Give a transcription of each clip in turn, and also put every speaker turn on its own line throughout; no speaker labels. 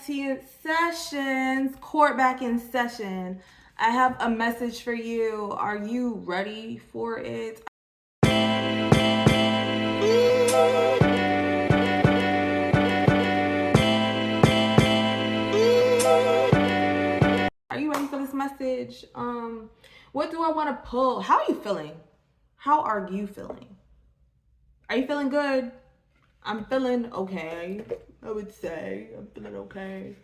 Sexy Sessions, court back in session. I have a message for you. Are you ready for it? Are you ready for this message? What do I want to pull? How are you feeling? How are you feeling? Are you feeling good? I'm feeling okay. I would say I'm feeling okay.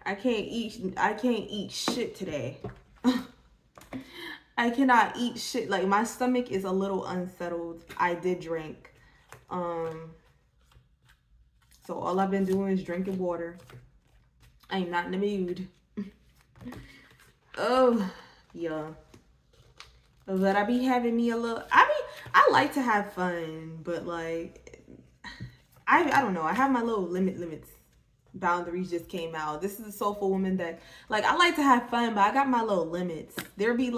I can't eat shit today. I cannot eat shit. Like, my stomach is a little unsettled. I did drink. So all I've been doing is drinking water. I am not in the mood. Oh, yeah. But I be having me a little, I like to have fun, but like, I don't know. I have my little limits. Boundaries just came out. This is a soulful woman that, like, I like to have fun, but I got my little limits. There be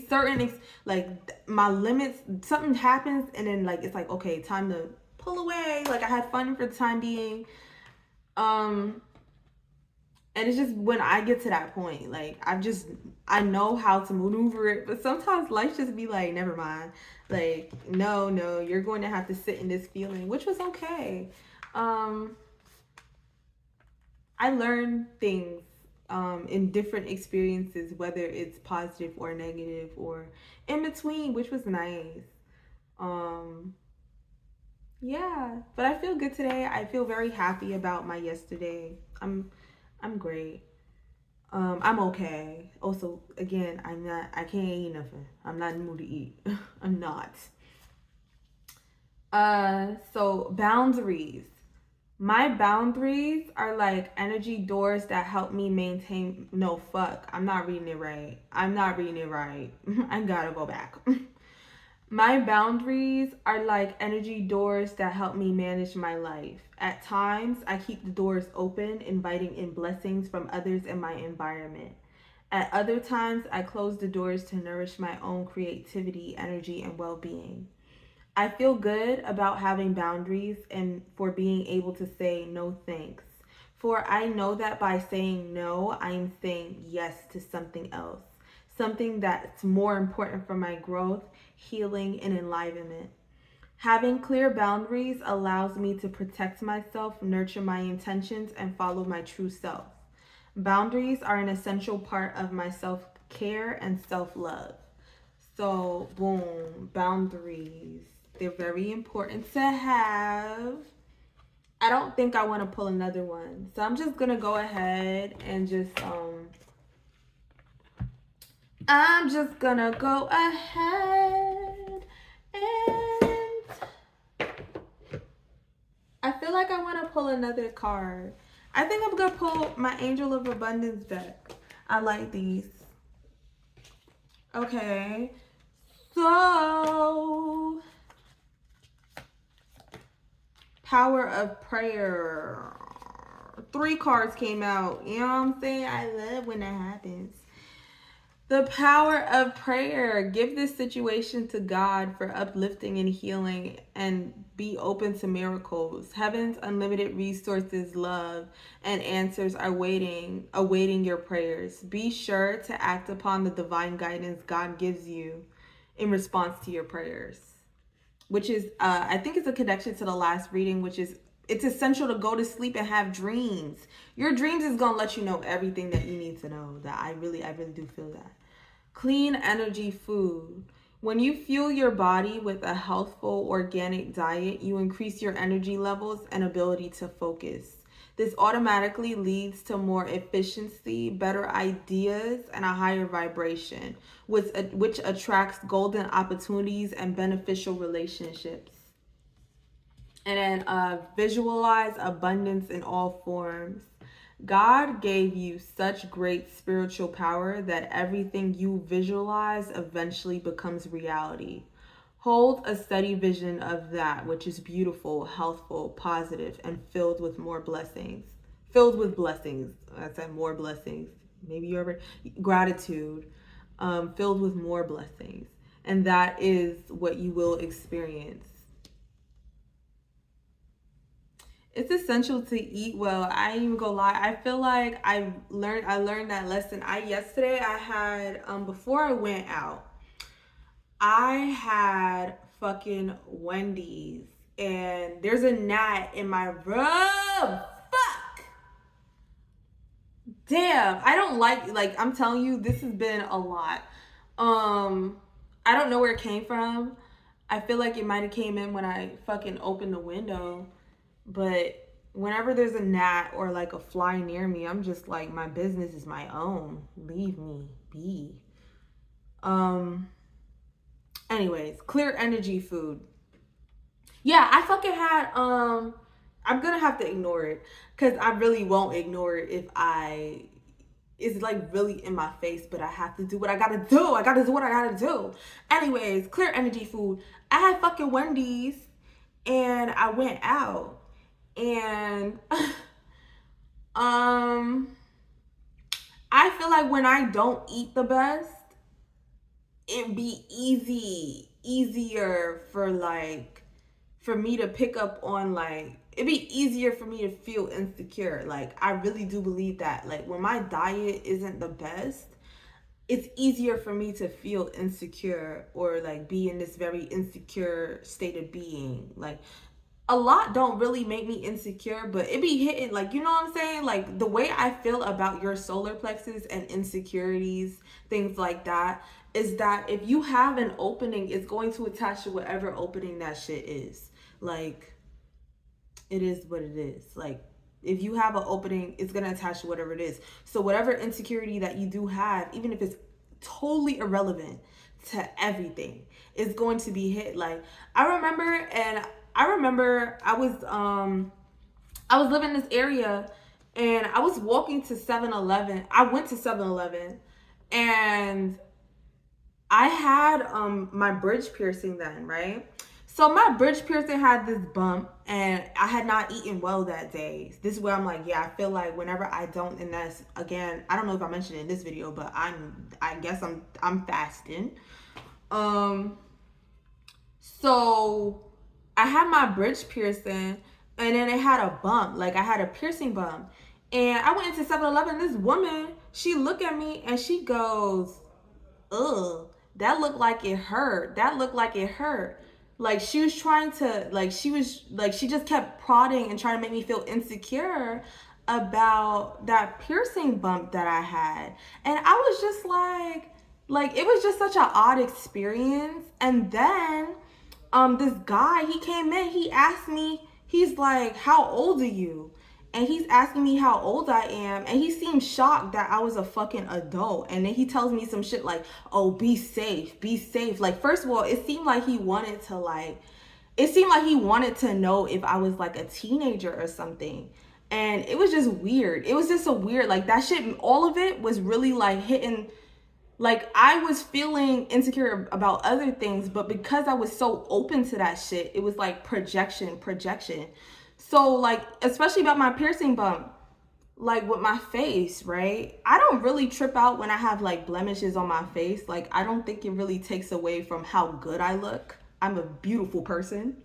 certain, like, my limits, something happens, and then, like, it's like, okay, time to pull away. Like, I had fun for the time being. And it's just when I get to that point, like, I know how to maneuver it, but sometimes life just be like, never mind. Like, no, you're going to have to sit in this feeling, which was okay. I learned things in different experiences, whether it's positive or negative or in between, which was nice. Yeah, but I feel good today. I feel very happy about my yesterday. I'm great. I'm okay. Also, again, I can't eat nothing. I'm not in the mood to eat. I'm not. So boundaries. My boundaries are like energy doors that help me maintain. No, fuck. I'm not reading it right. I gotta go back. My boundaries are like energy doors that help me manage my life. At times, I keep the doors open, inviting in blessings from others in my environment. At other times, I close the doors to nourish my own creativity, energy, and well being. I feel good about having boundaries and for being able to say no thanks. For I know that by saying no, I am saying yes to something else, something that's more important for my growth, healing, and enlivenment. Having clear boundaries allows me to protect myself, nurture my intentions, and follow my true self. Boundaries are an essential part of my self care and self love. So, boom, boundaries. They're very important to have. I don't think I want to pull another one. So, I'm just going to go ahead and I'm just going to go ahead and I feel like I want to pull another card. I think I'm going to pull my Angel of Abundance deck. I like these. Okay. So, Power of Prayer. 3 cards came out. You know what I'm saying? I love when that happens. The power of prayer. Give this situation to God for uplifting and healing, and be open to miracles. Heaven's unlimited resources, love, and answers are awaiting your prayers. Be sure to act upon the divine guidance God gives you in response to your prayers. Which is, I think it's a connection to the last reading, which is, it's essential to go to sleep and have dreams. Your dreams is going to let you know everything that you need to know. That I really do feel that. Clean energy food. When you fuel your body with a healthful organic diet, you increase your energy levels and ability to focus. This automatically leads to more efficiency, better ideas, and a higher vibration, which attracts golden opportunities and beneficial relationships. And then visualize abundance in all forms. God gave you such great spiritual power that everything you visualize eventually becomes reality. Hold a steady vision of that which is beautiful, healthful, positive, and filled with more blessings. Filled with blessings. I said more blessings. Maybe you ever gratitude. Filled with more blessings. And that is what you will experience. It's essential to eat well. I ain't even gonna lie. I feel like I learned that lesson. Yesterday I had before I went out, I had fucking Wendy's, and there's a gnat in my room. Fuck. Damn. I don't like I'm telling you, this has been a lot. Um I don't know where it came from. I feel like it might have came in when I fucking opened the window. But whenever there's a gnat or like a fly near me, I'm just like, my business is my own. Leave me be. Um Anyways, clear energy food. Yeah, I fucking had I'm gonna have to ignore it because I really won't ignore it if I it's like really in my face, but I have to do what I gotta do. I gotta do what I gotta do. Anyways, clear energy food. I had fucking Wendy's and I went out and um I feel like when I don't eat the best, it'd be easier for me to pick up on, like, it'd be easier for me to feel insecure. Like, I really do believe that, like, when my diet isn't the best, it's easier for me to feel insecure or like be in this very insecure state of being. Like, a lot don't really make me insecure, but it be hitting, like, you know what I'm saying? Like, the way I feel about your solar plexus and insecurities, things like that, is that if you have an opening, it's going to attach to whatever opening that shit is. Like, it is what it is. Like, if you have an opening, it's going to attach to whatever it is. So whatever insecurity that you do have, even if it's totally irrelevant to everything, is going to be hit. Like, I remember I was living in this area and I was walking to 7-Eleven. I went to 7-Eleven and I had my bridge piercing then, right? So my bridge piercing had this bump and I had not eaten well that day. This is where I'm like, yeah, I feel like whenever I don't, and that's again, I don't know if I mentioned it in this video, but I guess I'm fasting. Um so I had my bridge piercing and then it had a bump, like I had a piercing bump. And I went into 7-Eleven. This woman, she looked at me and she goes, ugh, that looked like it hurt. That looked like it hurt. Like, she was trying to, like, she just kept prodding and trying to make me feel insecure about that piercing bump that I had. And I was just like, it was just such an odd experience. And then, this guy, he came in, he asked me, he's like, how old are you? And he's asking me how old I am, and he seemed shocked that I was a fucking adult. And then he tells me some shit like, oh, be safe, be safe. Like, first of all, it seemed like he wanted to know if I was like a teenager or something. And it was just weird. It was just so weird. Like, that shit, all of it was really like hitting. Like, I was feeling insecure about other things, but because I was so open to that shit, it was like projection. So, like, especially about my piercing bump, like with my face, right? I don't really trip out when I have like blemishes on my face. Like, I don't think it really takes away from how good I look. I'm a beautiful person.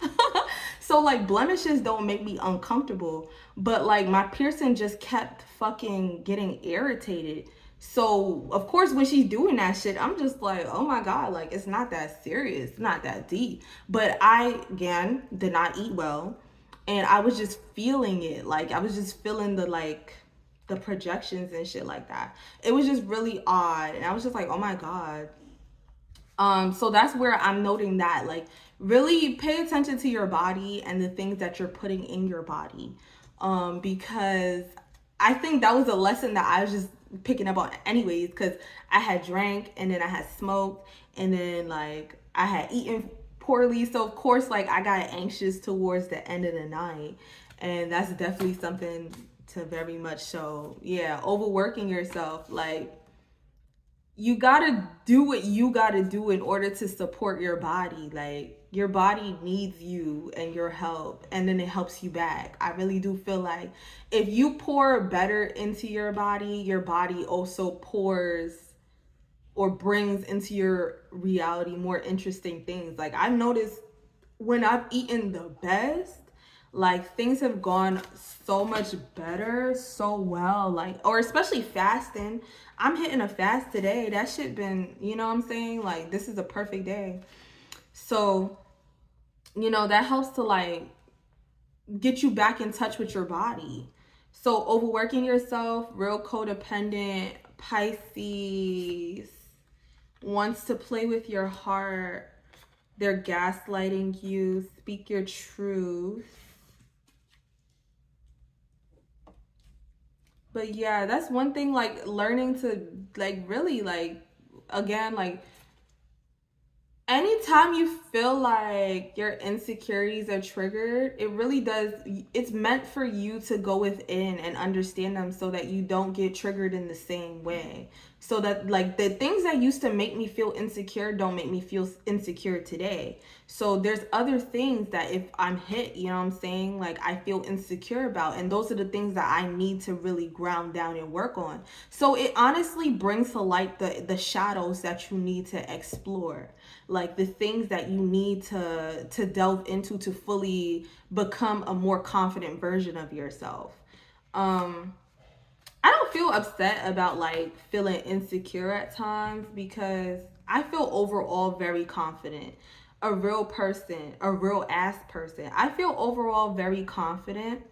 So, like, blemishes don't make me uncomfortable. But, like, my piercing just kept fucking getting irritated. So, of course, when she's doing that shit, I'm just like, oh my God, like, it's not that serious, not that deep. But I, again, did not eat well. And I was just feeling it. Like, I was just feeling the projections and shit like that. It was just really odd. And I was just like, oh my God. So that's where I'm noting that, like, really pay attention to your body and the things that you're putting in your body. Because I think that was a lesson that I was just picking up on anyways, because I had drank and then I had smoked and then like I had eaten poorly. So of course, like, I got anxious towards the end of the night. And that's definitely something to very much so, yeah, overworking yourself. Like, you gotta do what you gotta do in order to support your body. Like, your body needs you and your help, and then it helps you back. I really do feel like if you pour better into your body also pours or brings into your reality more interesting things. Like, I've noticed when I've eaten the best, Like things have gone so much better, so well, like, or especially fasting. I'm hitting a fast today. That shit been, you know what I'm saying? Like this is a perfect day. So, you know, that helps to like get you back in touch with your body. So overworking yourself, real codependent, Pisces wants to play with your heart. They're gaslighting you. Speak your truth. But yeah, that's one thing, like learning to like really like, again, like anytime you feel like your insecurities are triggered, it really does, it's meant for you to go within and understand them so that you don't get triggered in the same way. So that like the things that used to make me feel insecure don't make me feel insecure today. So there's other things that if I'm hit, you know what I'm saying, like I feel insecure about, and those are the things that I need to really ground down and work on. So it honestly brings to light the shadows that you need to explore, like the things that you need to delve into to fully become a more confident version of yourself. I don't feel upset about like feeling insecure at times because I feel overall very confident. A real person, a real ass person. I feel overall very confident.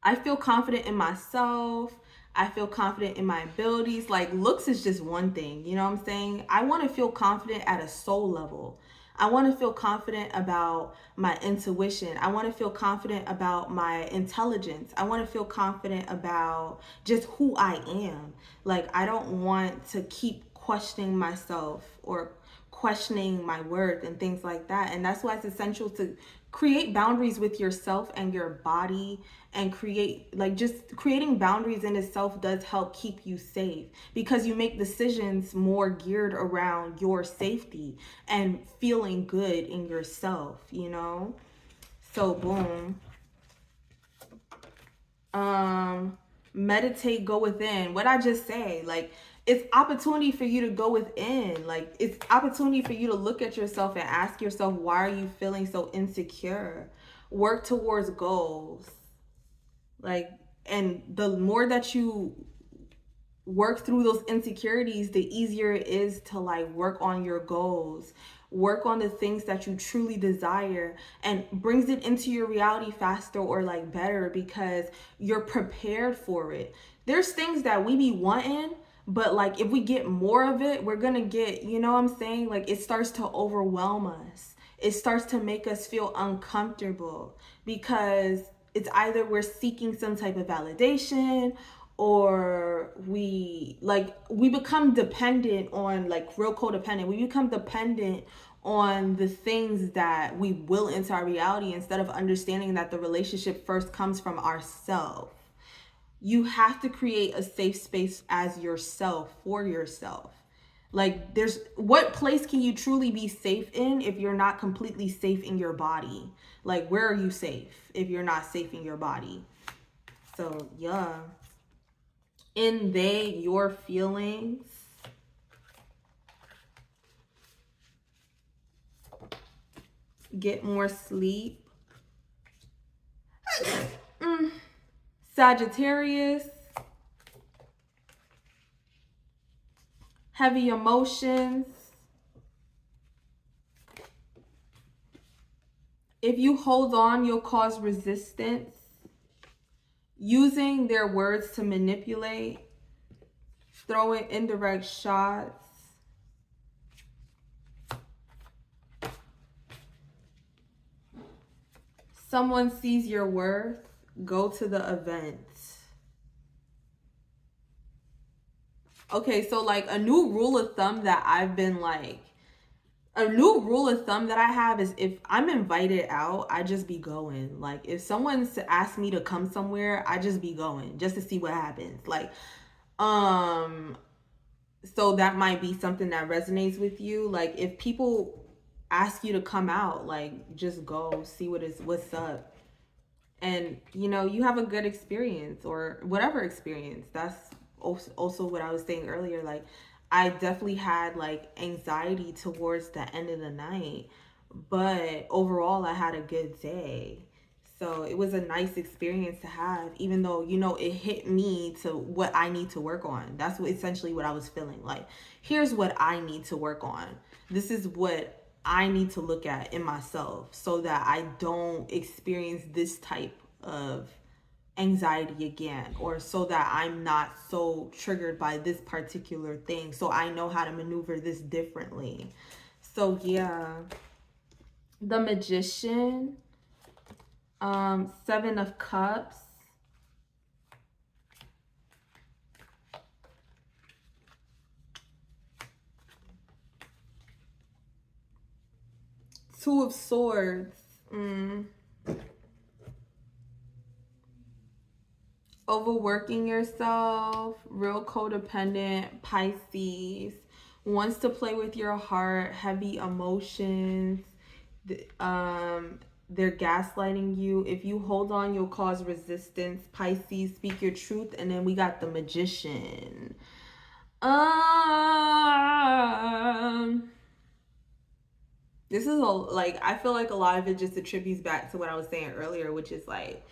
I feel confident in myself. I feel confident in my abilities. Like looks is just one thing, you know what I'm saying? I want to feel confident at a soul level. I want to feel confident about my intuition. I want to feel confident about my intelligence. I want to feel confident about just who I am. Like I don't want to keep questioning myself or questioning my worth and things like that. And that's why it's essential to create boundaries with yourself and your body, and create like just creating boundaries in itself does help keep you safe because you make decisions more geared around your safety and feeling good in yourself, you know? So boom. Meditate, go within. What I just say, like it's opportunity for you to go within. Like it's opportunity for you to look at yourself and ask yourself, why are you feeling so insecure? Work towards goals. Like, and the more that you work through those insecurities, the easier it is to like work on your goals, work on the things that you truly desire, and brings it into your reality faster or like better because you're prepared for it. There's things that we be wanting, but like if we get more of it, we're gonna get, you know what I'm saying, like it starts to overwhelm us. It starts to make us feel uncomfortable because it's either we're seeking some type of validation, or we become dependent on, like real codependent, we become dependent on the things that we will into our reality instead of understanding that the relationship first comes from ourselves. You have to create a safe space as yourself, for yourself. Like there's, what place can you truly be safe in if you're not completely safe in your body? Like where are you safe if you're not safe in your body? So yeah, in your feelings, get more sleep. Sagittarius, heavy emotions. If you hold on, you'll cause resistance. Using their words to manipulate, throwing indirect shots. Someone sees your worth, go to the event. Okay, so like a new rule of thumb that I've been like, a new rule of thumb that I have is if I'm invited out, I just be going. Like if someone's asked me to come somewhere, I just be going just to see what happens. Like, so that might be something that resonates with you. Like if people ask you to come out, like just go see what's up. And you know, you have a good experience or whatever experience. That's also what I was saying earlier. Like I definitely had like anxiety towards the end of the night, but overall I had a good day. So it was a nice experience to have, even though, you know, it hit me to what I need to work on. That's essentially what I was feeling like. Here's what I need to work on. This is what I need to look at in myself so that I don't experience this type of anxiety again, or so that I'm not so triggered by this particular thing, so I know how to maneuver this differently. So yeah, the Magician, 7 of Cups, Two of Swords, overworking yourself, real codependent, Pisces, wants to play with your heart, heavy emotions, they're gaslighting you. If you hold on, you'll cause resistance, Pisces, speak your truth. And then we got the Magician. This is like, I feel like a lot of it just attributes back to what I was saying earlier, which is like,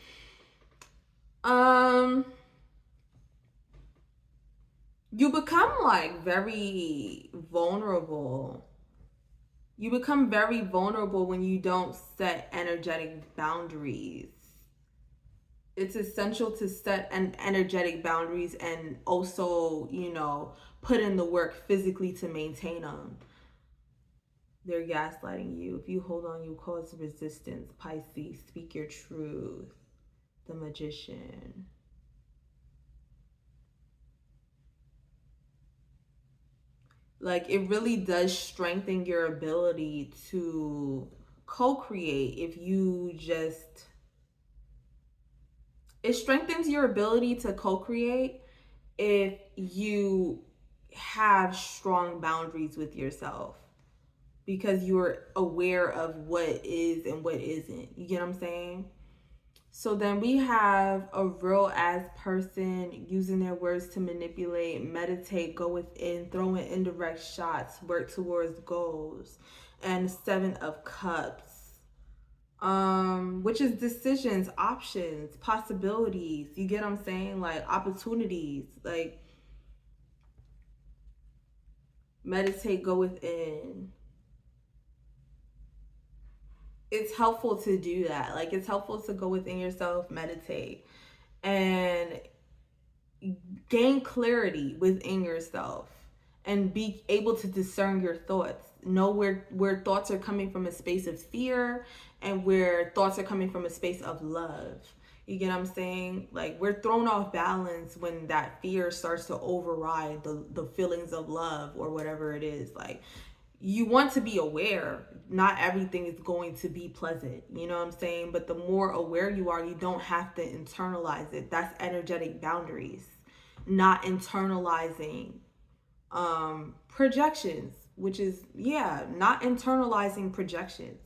you become like very vulnerable. You become very vulnerable when you don't set energetic boundaries. It's essential to set an energetic boundaries and also, you know, put in the work physically to maintain them. They're gaslighting you. If you hold on, you cause resistance, Pisces, speak your truth, the Magician. Like, it really does strengthen your ability to co-create if you just, it strengthens your ability to co-create if you have strong boundaries with yourself, because you're aware of what is and what isn't. You get what I'm saying? So then we have a real ass person using their words to manipulate, meditate, go within, throwing indirect shots, work towards goals. And 7 of Cups, which is decisions, options, possibilities. You get what I'm saying? Like, opportunities. Like, meditate, go within. It's helpful to do that. Like, it's helpful to go within yourself, meditate, and gain clarity within yourself and be able to discern your thoughts. Know where thoughts are coming from a space of fear and where thoughts are coming from a space of love. You get what I'm saying? Like, we're thrown off balance when that fear starts to override the feelings of love or whatever it is. Like, you want to be aware. Not everything is going to be pleasant. You know what I'm saying? But the more aware you are, you don't have to internalize it. That's energetic boundaries. Not internalizing projections, which is, yeah, not internalizing projections.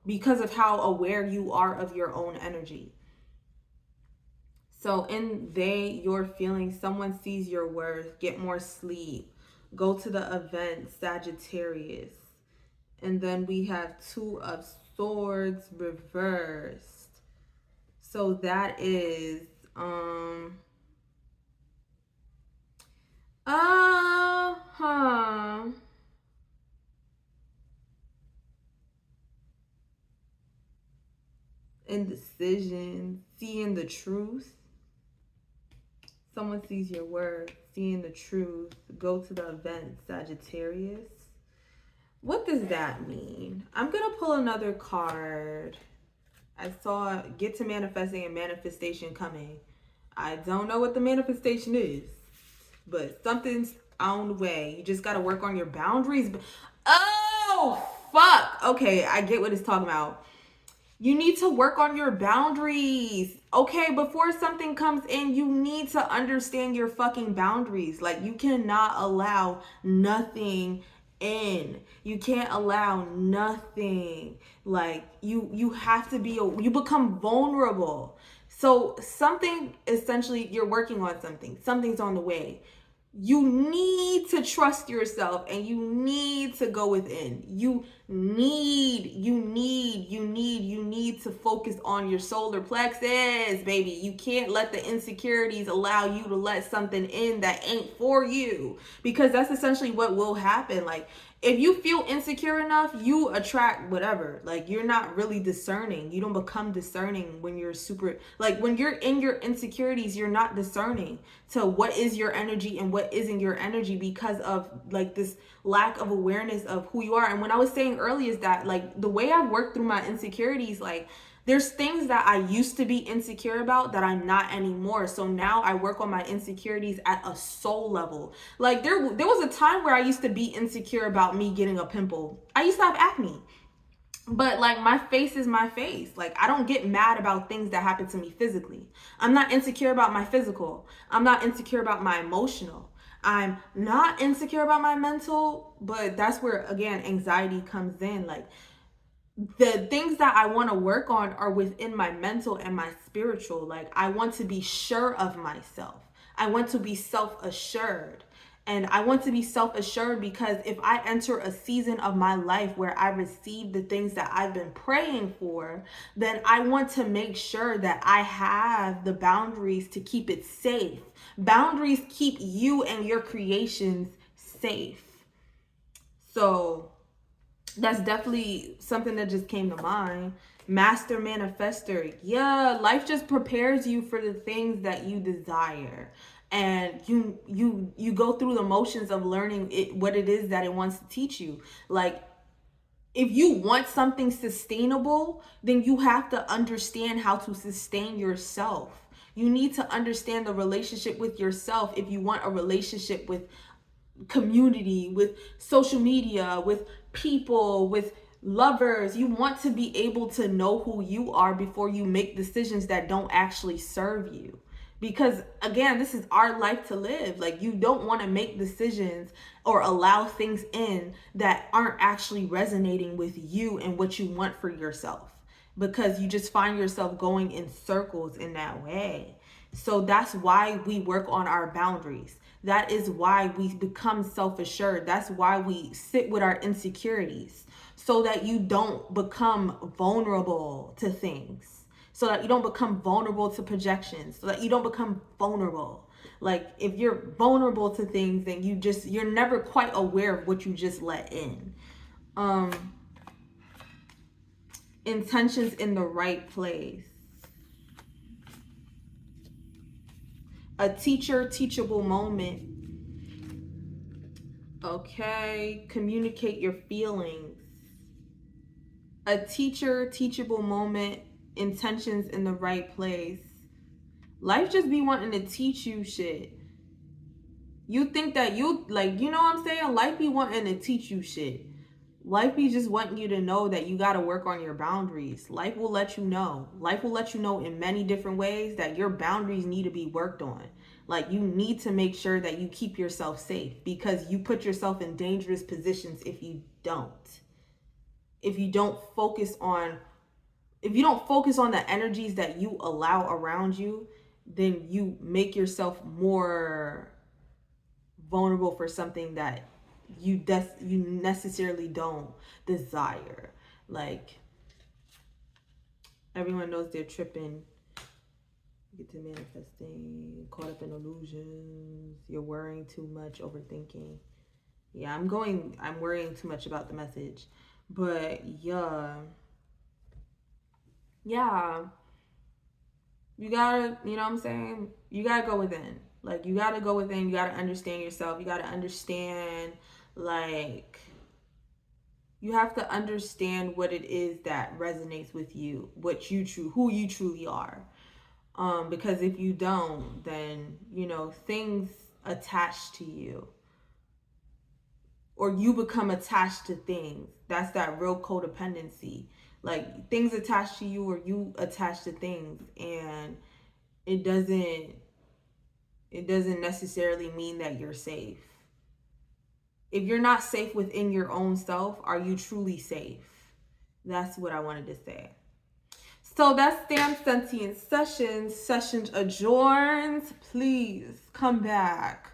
Because of how aware you are of your own energy. So in your feelings, someone sees your worth, get more sleep, go to the event, Sagittarius. And then we have 2 of Swords reversed. So that is indecision, seeing the truth. Someone sees your worth, seeing the truth, go to the event, Sagittarius. What does that mean? I'm going to pull another card. I saw get to manifesting and manifestation coming. I don't know what the manifestation is, but something's on the way. You just got to work on your boundaries. Oh, fuck. Okay, I get what it's talking about. You need to work on your boundaries. Okay, before something comes in, you need to understand your fucking boundaries. Like, you cannot allow nothing in. You can't allow nothing. Like, you have to be, you become vulnerable. So something, essentially, you're working on something. Something's on the way. You need to trust yourself and you need to go within. You you need to focus on your solar plexus, baby. You can't let the insecurities allow you to let something in that ain't for you, because that's essentially what will happen. Like, if you feel insecure enough, you attract whatever. Like, you're not really discerning. You don't become discerning when you're super, like, when you're in your insecurities, you're not discerning to what is your energy and what isn't your energy, because of like this lack of awareness of who you are. And when I was saying earlier is that, like, the way I've worked through my insecurities, like, there's things that I used to be insecure about that I'm not anymore. So now I work on my insecurities at a soul level. Like, there was a time where I used to be insecure about me getting a pimple. I used to have acne. But like, my face is my face. Like, I don't get mad about things that happen to me physically. I'm not insecure about my physical. I'm not insecure about my emotional. I'm not insecure about my mental, but that's where, again, anxiety comes in. Like, the things that I want to work on are within my mental and my spiritual. Like, I want to be sure of myself. I want to be self-assured. And I want to be self-assured because if I enter a season of my life where I receive the things that I've been praying for, then I want to make sure that I have the boundaries to keep it safe. Boundaries keep you and your creations safe. So that's definitely something that just came to mind. Master manifester. Yeah, life just prepares you for the things that you desire. And you go through the motions of learning it, what it is that it wants to teach you. Like, if you want something sustainable, then you have to understand how to sustain yourself. You need to understand the relationship with yourself if you want a relationship with community, with social media, with people, with lovers. You want to be able to know who you are before you make decisions that don't actually serve you. Because again, this is our life to live. Like, you don't want to make decisions or allow things in that aren't actually resonating with you and what you want for yourself, because you just find yourself going in circles in that way. So that's why we work on our boundaries. That is why we become self-assured. That's why we sit with our insecurities, so that you don't become vulnerable to things, so that you don't become vulnerable to projections, so that you don't become vulnerable. Like, if you're vulnerable to things, then you're never quite aware of what you just let in. Intentions in the right place. A teachable moment. Okay, communicate your feelings. A teachable moment, intentions in the right place. Life just be wanting to teach you shit. You think that you, like, you know what I'm saying? Life be wanting to teach you shit. Life be just wanting you to know that you got to work on your boundaries. Life will let you know. Life will let you know in many different ways that your boundaries need to be worked on. Like, you need to make sure that you keep yourself safe, because you put yourself in dangerous positions if you don't. If you don't focus on the energies that you allow around you, then you make yourself more vulnerable for something that you necessarily don't desire. Like, everyone knows they're tripping. Get to manifesting, caught up in illusions. You're worrying too much, overthinking. Yeah, I'm worrying too much about the message. But yeah. You gotta, you know what I'm saying? You gotta go within. Like, you gotta go within. You gotta understand yourself. You gotta understand, like, you have to understand what it is that resonates with you, who you truly are. Because if you don't, then, you know, things attach to you, or you become attached to things. That's that real codependency. Like, things attach to you, or you attach to things, and it doesn't necessarily mean that you're safe. If you're not safe within your own self, are you truly safe? That's what I wanted to say. So that's Damn Sentient Sessions. Sessions adjourned. Please come back.